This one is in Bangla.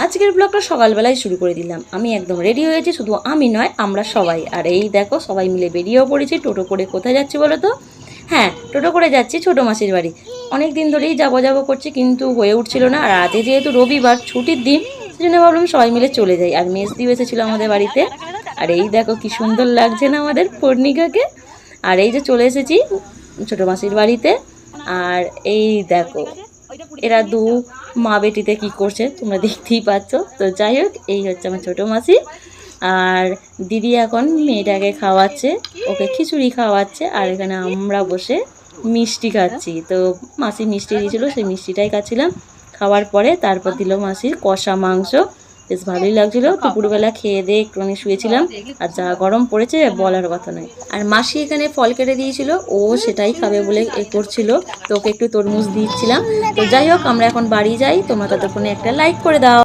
আজকের ব্লগটা সকালবেলায় শুরু করে দিলাম। আমি একদম রেডি হয়েছি, শুধু আমি নয় আমরা সবাই। আর এই দেখো সবাই মিলে বেরিয়েও পড়েছি। টোটো করে কোথায় যাচ্ছি বলো তো? হ্যাঁ, টোটো করে যাচ্ছি ছোটো মাসির বাড়ি। অনেক দিন ধরেই যাবো করছি, কিন্তু হয়ে উঠছিল না। আর আজকে যেহেতু রবিবার ছুটির দিন, সেজন্য ভাবলাম সবাই মিলে চলে যাই। আর মেজদিও এসেছিলো আমাদের বাড়িতে। আর এই দেখো কি সুন্দর লাগছে না আমাদের পূর্ণিকাকে। আর এই যে চলে এসেছি ছোটো মাসির বাড়িতে। আর এই দেখো এরা দু মা বেটিতে কি করছে তোমরা দেখতেই পাচ্ছ। তো যাই হোক, এই হচ্ছে আমার ছোটো মাসি। আর দিদি এখন মেয়েটাকে খাওয়াচ্ছে, ওকে খিচুড়ি খাওয়াচ্ছে। আর এখানে আমরা বসে মিষ্টি খাচ্ছি। তো মাসি মিষ্টি দিয়েছিলো, সেই মিষ্টিটাই খাচ্ছিলাম। খাওয়ার পরে তারপর দিল মাসির কষা মাংস, বেশ ভালোই লাগছিলো। দুপুরবেলা খেয়ে দিয়ে একটুখানি শুয়েছিলাম। আর যা গরম পড়েছে বলার কথা নয়। আর মাসি এখানে ফল কেটে দিয়েছিল, ও সেটাই খাবে বলে করছিল। তো ওকে একটু তরমুজ দিচ্ছিলাম। তো যাই হোক, আমরা এখন বাড়ি যাই। তোমরা ততক্ষণে একটা লাইক করে দাও।